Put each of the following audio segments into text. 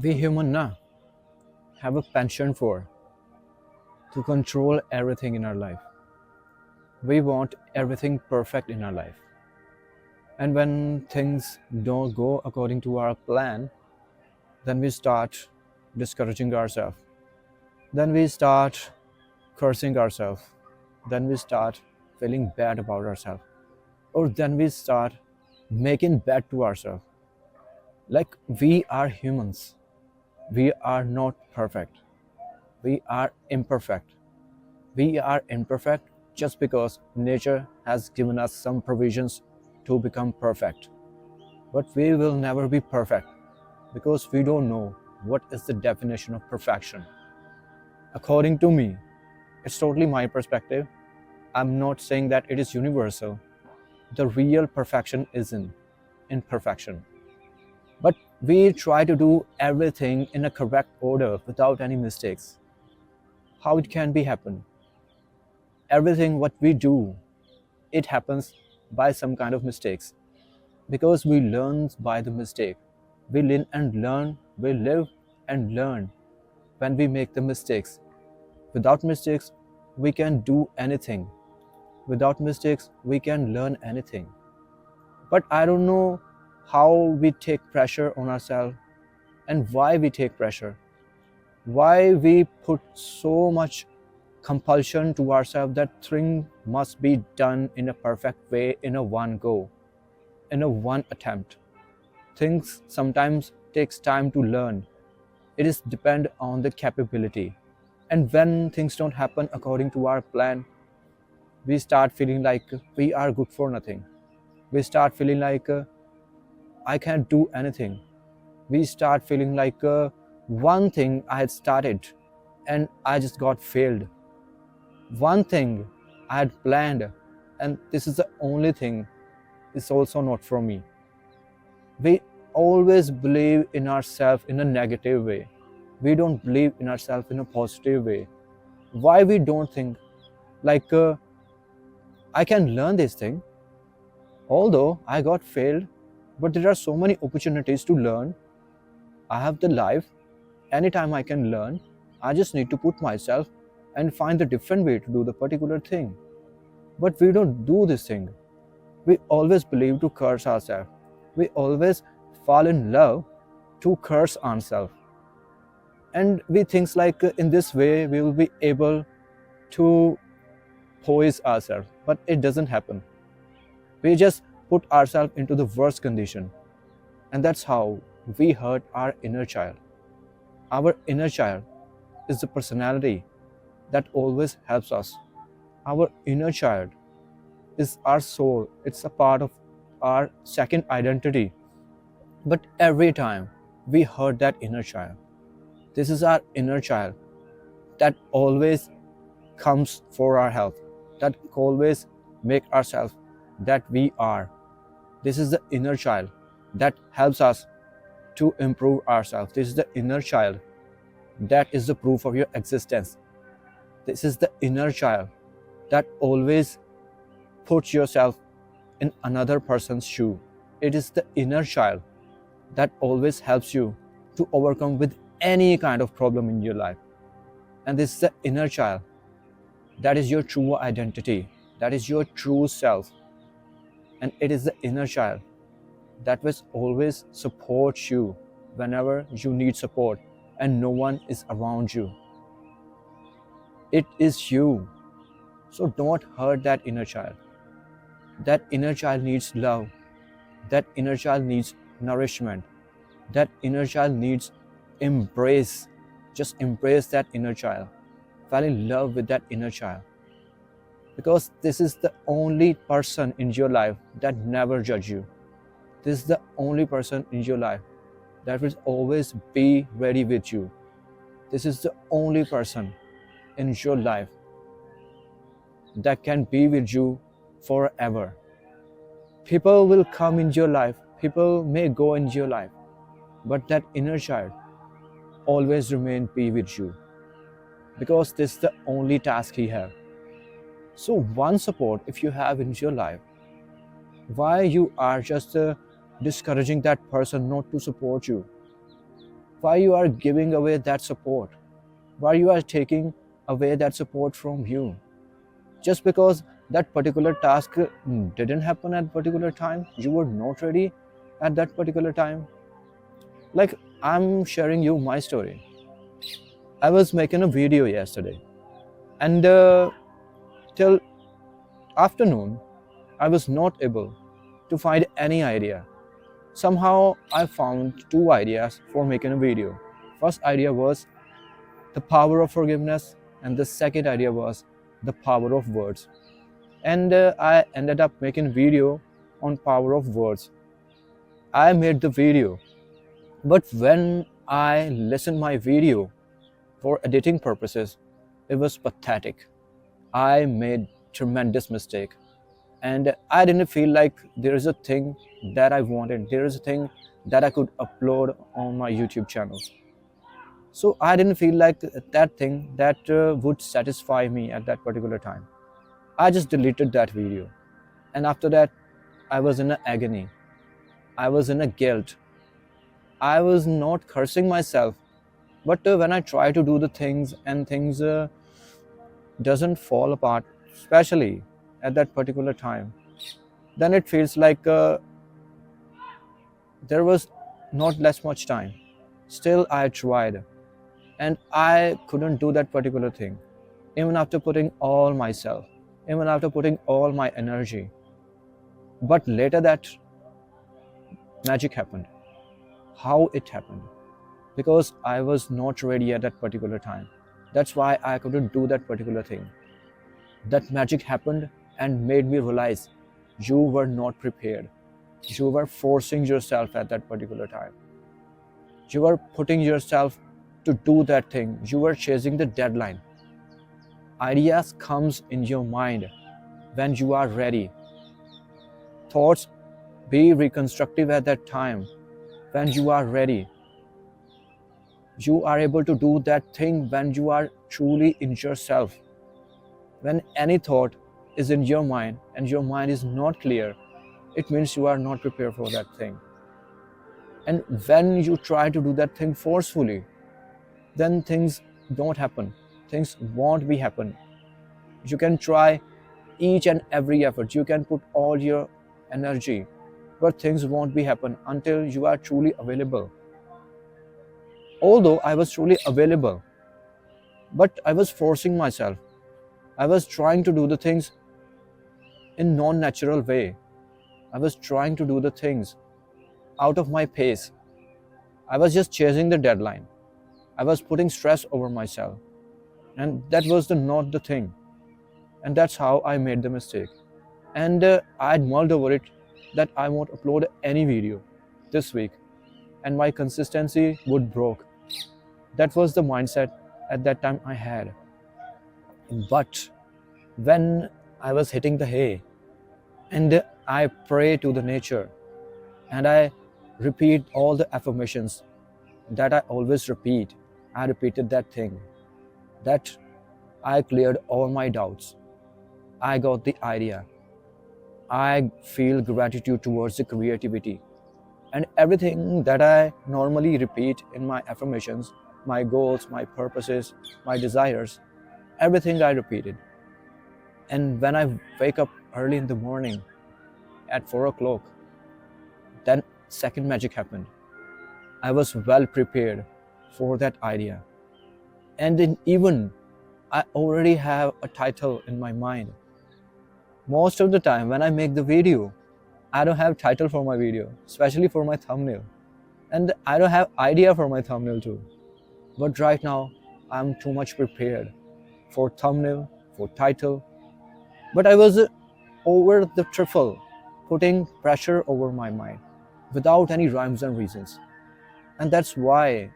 We human na have a penchant for to control everything in our life. We want everything perfect in our life. And when things don't go according to our plan, then we start discouraging ourselves. Then we start cursing ourselves. Then we start feeling bad about ourselves. Or then we start making bad to ourselves. Like we are humans. We are not perfect. We are imperfect. We are imperfect just because nature has given us some provisions to become perfect. But we will never be perfect because we don't know what is the definition of perfection. According to me, it's totally my perspective. I'm not saying that it is universal. The real perfection is in imperfection. But we try to do everything in a correct order without any mistakes. How it can be happen? Everything what we do, it happens by some kind of mistakes because we learn by the mistake. We live and learn, we live and learn when we make the mistakes. Without mistakes, we can do anything. Without mistakes, we can learn anything. But I don't know how we take pressure on ourselves and why we take pressure. Why we put so much compulsion to ourselves that thing must be done in a perfect way in a one go, in a one attempt. Things sometimes takes time to learn. It is depend on the capability. And when things don't happen according to our plan, we start feeling like we are good for nothing. We start feeling like I can't do anything. We start feeling like one thing I had started and I just got failed. One thing I had planned and this is the only thing is also not for me. We always believe in ourselves in a negative way. We don't believe in ourselves in a positive way. Why we don't think like I can learn this thing, although I got failed, but there are so many opportunities to learn. I have the life, anytime I can learn. I just need to put myself and find a different way to do the particular thing. But we don't do this thing. We always believe to curse ourselves. We always fall in love to curse ourselves. And we think like in this way we will be able to poise ourselves. But it doesn't happen. We just put ourselves into the worst condition. And that's how we hurt our inner child. Our inner child is the personality that always helps us. Our inner child is our soul. It's a part of our second identity. But every time we hurt that inner child, this is our inner child that always comes for our help, that always make ourselves that we are. This is the inner child that helps us to improve ourselves. This is the inner child that is the proof of your existence. This is the inner child that always puts yourself in another person's shoe. It is the inner child that always helps you to overcome with any kind of problem in your life. And this is the inner child that is your true identity, that is your true self. And it is the inner child that will always support you whenever you need support and no one is around you. It is you. So don't hurt that inner child. That inner child needs love. That inner child needs nourishment. That inner child needs embrace. Just embrace that inner child. Fall in love with that inner child. Because this is the only person in your life that never judge you. This is the only person in your life that will always be ready with you. This is the only person in your life that can be with you forever. People will come in your life, people may go in your life, but that inner child always remain be with you because this is the only task he have. So one support if you have in your life, why you are just discouraging that person not to support you? Why you are giving away that support? Why you are taking away that support from you? Just because that particular task didn't happen at particular time, you were not ready at that particular time. Like, I'm sharing you my story. I was making a video yesterday, and till afternoon I was not able to find any idea. Somehow I found two ideas for making a video. First idea was the power of forgiveness, and the second idea was the power of words. And I ended up making video on power of words. I made the video, but when I listened my video for editing purposes, it was pathetic. I made tremendous mistake, and I didn't feel like there is a thing that I wanted. There is a thing that I could upload on my YouTube channel. So I didn't feel like that thing that would satisfy me at that particular time. I just deleted that video, and after that, I was in an agony. I was in a guilt. I was not cursing myself, but when I try to do the things and things doesn't fall apart, especially at that particular time, then it feels like there was not less much time. Still, I tried, and I couldn't do that particular thing, even after putting all myself, even after putting all my energy. But later, that magic happened. How it happened? Because I was not ready at that particular time. That's why I couldn't do that particular thing. That magic happened and made me realize you were not prepared. You were forcing yourself at that particular time. You were putting yourself to do that thing. You were chasing the deadline. Ideas comes in your mind when you are ready. Thoughts be reconstructive at that time when you are ready. You are able to do that thing when you are truly in yourself. When any thought is in your mind and your mind is not clear, it means you are not prepared for that thing. And when you try to do that thing forcefully, then things don't happen. Things won't be happen. You can try each and every effort. You can put all your energy, but things won't be happen until you are truly available. Although I was truly available, but I was forcing myself. I was trying to do the things in non-natural way. I was trying to do the things out of my pace. I was just chasing the deadline. I was putting stress over myself. And that was not the thing. And that's how I made the mistake. And I mulled over it that I won't upload any video this week. And my consistency would broke. That was the mindset at that time I had. But when I was hitting the hay, and I pray to the nature, and I repeat all the affirmations that I always repeat. I repeated that thing, that I cleared all my doubts. I got the idea. I feel gratitude towards the creativity. And everything that I normally repeat in my affirmations, my goals, my purposes, my desires, everything I repeated. And when I wake up early in the morning at 4 o'clock, then second magic happened. I was well prepared for that idea. And then even I already have a title in my mind. Most of the time when I make the video, I don't have title for my video, especially for my thumbnail. And I don't have idea for my thumbnail too. But right now, I'm too much prepared for thumbnail, for title. But I was over the triple, putting pressure over my mind without any rhymes and reasons. And that's why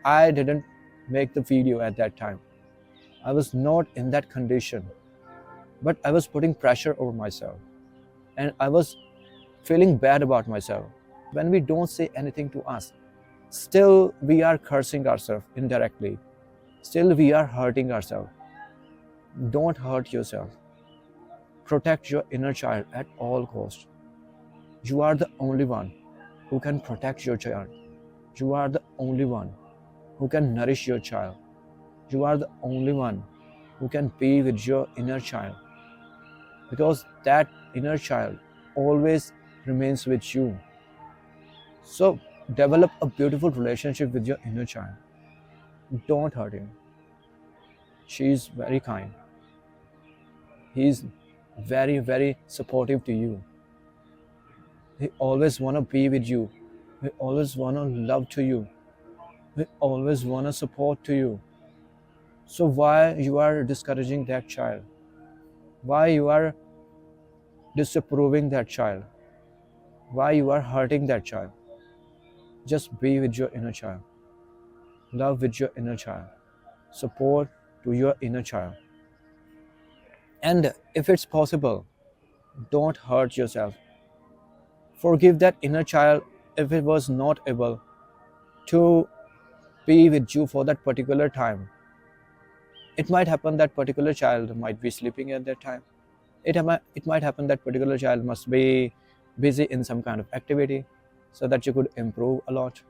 I didn't make the video at that time. I was not in that condition, but I was putting pressure over myself. And I was feeling bad about myself. When we don't say anything to us, still we are cursing ourselves indirectly. Still we are hurting ourselves. Don't hurt yourself. Protect your inner child at all costs. You are the only one who can protect your child. You are the only one who can nourish your child. You are the only one who can be with your inner child, because that inner child always remains with you. So develop a beautiful relationship with your inner child. Don't hurt him. She is very kind. He is very, very supportive to you. He always wanna be with you. He always wanna love to you. He always wanna support to you. So why you are discouraging that child? Why you are disapproving that child? Why you are hurting that child? Just be with your inner child. Love with your inner child. Support to your inner child. And if it's possible, don't hurt yourself. Forgive that inner child if it was not able to be with you for that particular time. It might happen that particular child might be sleeping at that time. It might happen that particular child must be busy in some kind of activity so that you could improve a lot.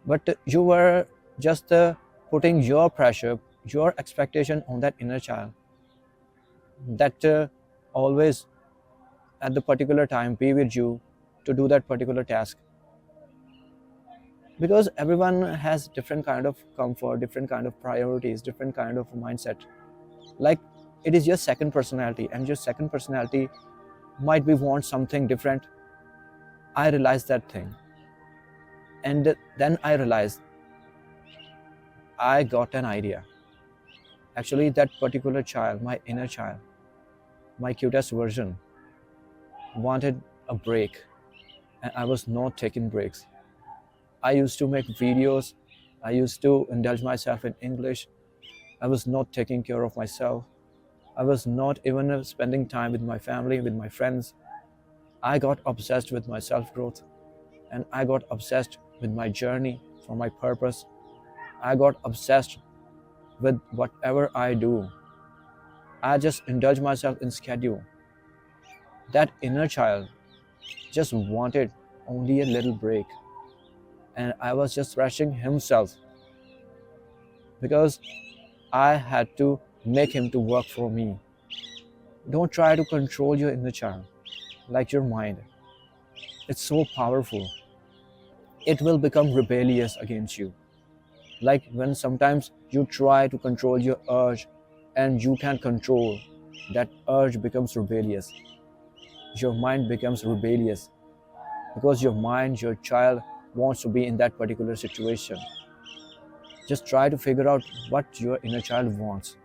But you were just putting your pressure, your expectation on that inner child, that always at the particular time be with you to do that particular task. Because everyone has different kind of comfort, different kind of priorities, different kind of mindset. Like, it is your second personality, and your second personality might be want something different. I realized that thing, and then I realized I got an idea. Actually, that particular child, my inner child, my cutest version, wanted a break, and I was not taking breaks. I used to make videos, I used to indulge myself in English. I was not taking care of myself. I was not even spending time with my family, with my friends. I got obsessed with my self-growth, and I got obsessed with my journey for my purpose. I got obsessed with whatever I do. I just indulge myself in schedule. That inner child just wanted only a little break, and I was just rushing himself because I had to make him to work for me. Don't try to control your inner child like your mind. It's so powerful. It will become rebellious against you. Like when sometimes you try to control your urge and you can't control, that urge becomes rebellious. Your mind becomes rebellious because your mind, your child wants to be in that particular situation. Just try to figure out what your inner child wants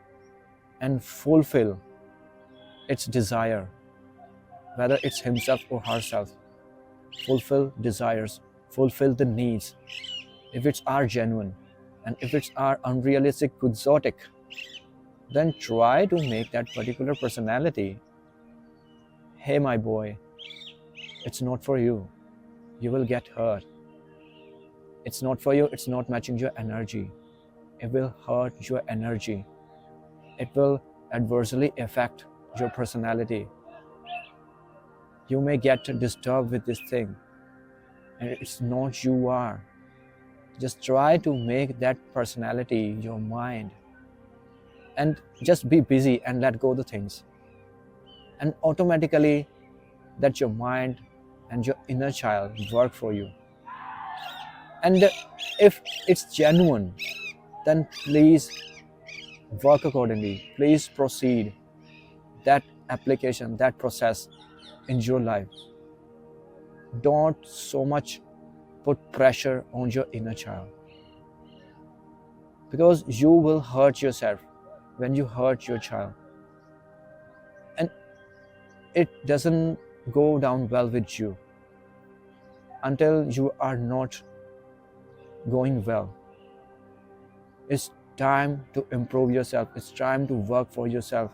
and fulfill its desire, whether it's himself or herself. Fulfill desires, fulfill the needs. If it's are genuine and if it's are unrealistic, quixotic, then try to make that particular personality, hey my boy, it's not for you. You will get hurt. It's not for you, it's not matching your energy. It will hurt your energy. It will adversely affect your personality. You may get disturbed with this thing, and it's not you are. Just try to make that personality your mind, and just be busy and let go the things. And automatically, that your mind and your inner child work for you. And if it's genuine, then please work accordingly. Please proceed that application, that process in your life. Don't so much put pressure on your inner child, because you will hurt yourself when you hurt your child. And it doesn't go down well with you until you are not going well. It's time to improve yourself. It's time to work for yourself.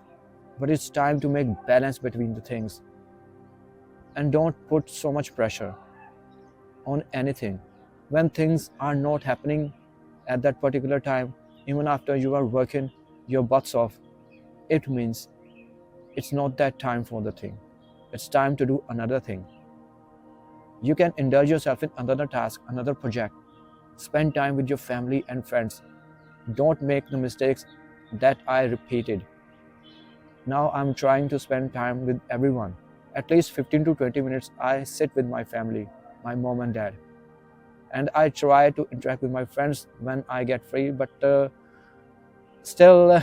But it's time to make balance between the things. And don't put so much pressure on anything. When things are not happening at that particular time, even after you are working your butts off, it means it's not that time for the thing. It's time to do another thing. You can indulge yourself in another task, another project, Spend time with your family and friends. Don't make the mistakes that I repeated. Now I'm trying to spend time with everyone. At least 15 to 20 minutes I sit with my family, my mom and dad. And I try to interact with my friends when I get free, but still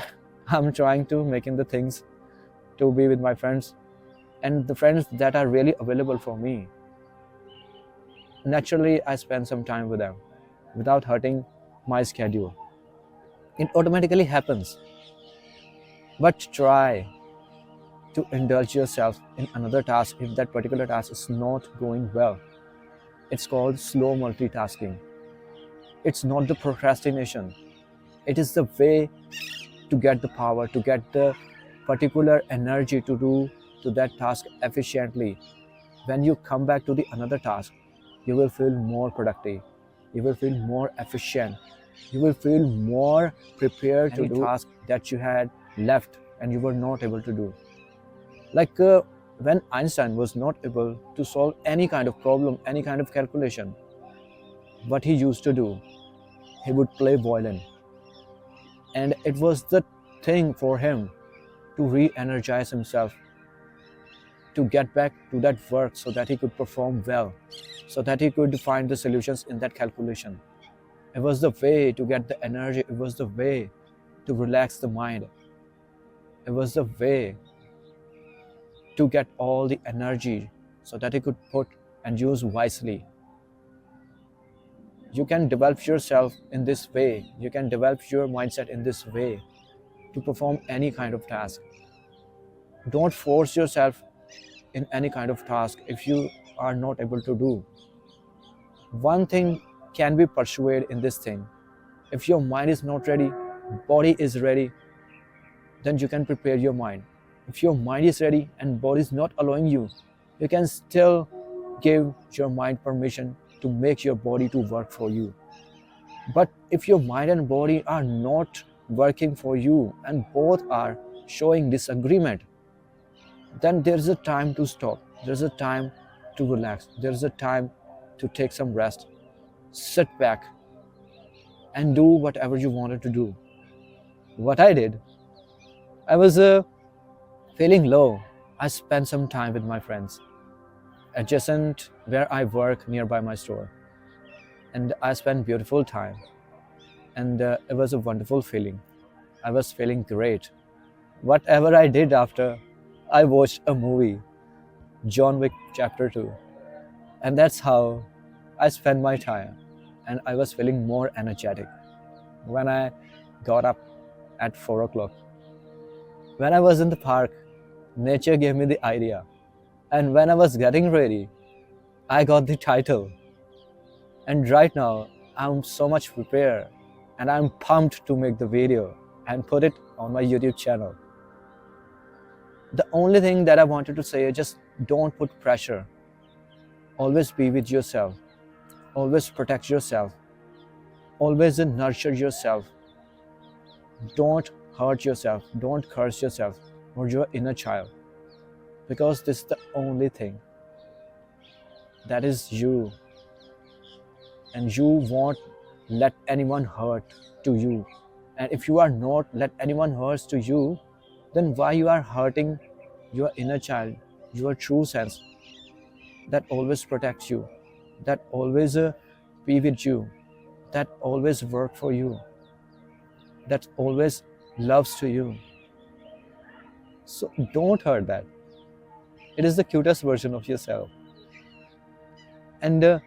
I'm trying to making the things to be with my friends and the friends that are really available for me. Naturally, I spend some time with them without hurting my schedule. It automatically happens. But try to indulge yourself in another task if that particular task is not going well. It's called slow multitasking. It's not the procrastination. It is the way to get the power, to get the particular energy to do to that task efficiently. When you come back to the another task, you will feel more productive. You will feel more efficient. You will feel more prepared to do task that you had left and you were not able to do. Like when Einstein was not able to solve any kind of problem, any kind of calculation, what he used to do, he would play violin. And it was the thing for him to re-energize himself, to get back to that work so that he could perform well, so that he could find the solutions in that calculation. It was the way to get the energy. It was the way to relax the mind. It was the way to get all the energy so that he could put and use wisely. You can develop yourself in this way. You can develop your mindset in this way to perform any kind of task. Don't force yourself in any kind of task if you are not able to do. One thing can be persuaded in this thing. If your mind is not ready, body is ready, then you can prepare your mind. If your mind is ready and body is not allowing you, you can still give your mind permission to make your body to work for you. But if your mind and body are not working for you and both are showing disagreement, then there's a time to stop. There's a time to relax. There's a time to take some rest. Sit back and do whatever you wanted to do. What I did, I was feeling low. I spent some time with my friends adjacent where I work nearby my store. And I spent beautiful time. And it was a wonderful feeling. I was feeling great. Whatever I did after, I watched a movie, John Wick Chapter 2. And that's how I spent my time. And I was feeling more energetic when I got up at 4 o'clock. When I was in the park, nature gave me the idea. And when I was getting ready, I got the title. And right now, I'm so much prepared and I'm pumped to make the video and put it on my YouTube channel. The only thing that I wanted to say is just don't put pressure. Always be with yourself. Always protect yourself. Always nurture yourself. Don't hurt yourself. Don't curse yourself or your inner child. Because this is the only thing that is you. And you won't let anyone hurt to you. And if you are not let anyone hurt to you, then why you are hurting your inner child, your true sense that always protects you, that always be with you, that always work for you, that always loves to you. So don't hurt that. It is the cutest version of yourself. And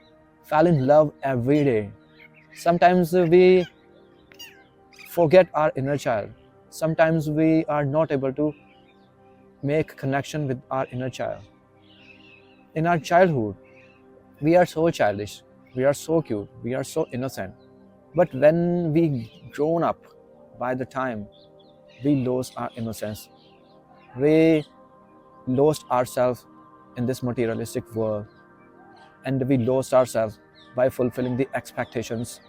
fall in love every day. Sometimes we forget our inner child. Sometimes we are not able to make connection with our inner child. In our childhood, we are so childish, we are so cute, we are so innocent. But when we grown up, by the time we lost our innocence, we lost ourselves in this materialistic world, and we lost ourselves by fulfilling the expectations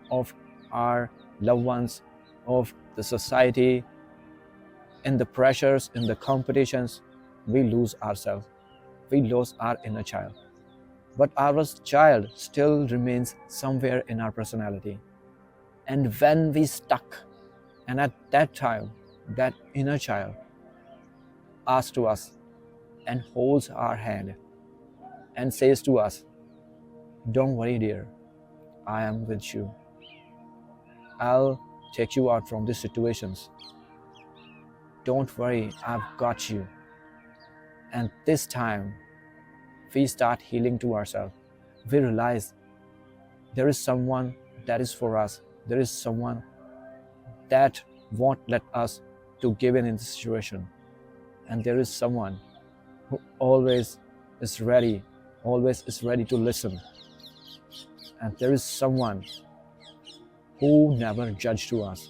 of our loved ones, of the society. In the pressures, in the competitions, we lose ourselves. We lose our inner child. but our child still remains somewhere in our personality. And when we stuck, and at that time, that inner child asks to us and holds our hand and says to us, "Don't worry, dear, I am with you. I'll take you out from these situations. Don't worry, I've got you." And this time, we start healing to ourselves. We realize there is someone that is for us. There is someone that won't let us to give in this situation. And there is someone who always is ready to listen. And there is someone who never judged to us,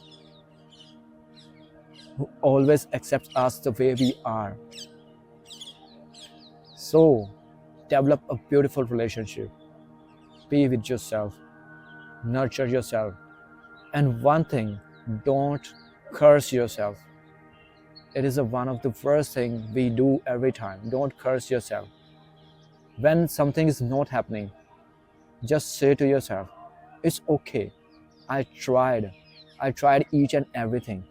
who always accepts us the way we are. So, develop a beautiful relationship. Be with yourself. Nurture yourself. And one thing, don't curse yourself. It is one of the worst things we do every time. Don't curse yourself. When something is not happening, just say to yourself, "It's okay. I tried each and everything.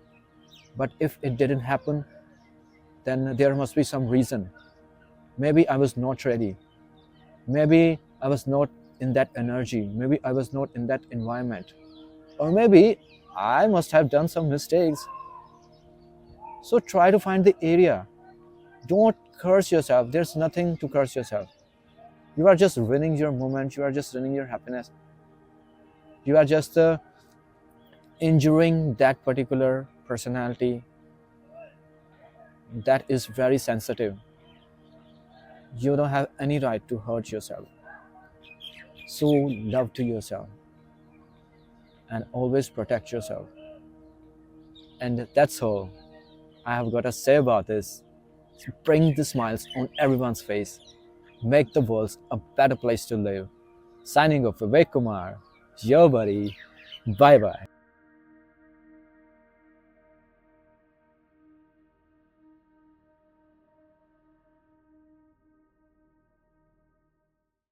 But if it didn't happen, then there must be some reason. Maybe I was not ready. Maybe I was not in that energy. Maybe I was not in that environment. Or maybe I must have done some mistakes." So try to find the area. Don't curse yourself. There's nothing to curse yourself. You are just winning your moment. You are just winning your happiness. You are just injuring that particular personality that is very sensitive. You don't have any right to hurt yourself. So love to yourself and always protect yourself. And that's all I have got to say about this. Bring the smiles on everyone's face. Make the world a better place to live. Signing off, Vivek Kumar, your buddy. Bye bye.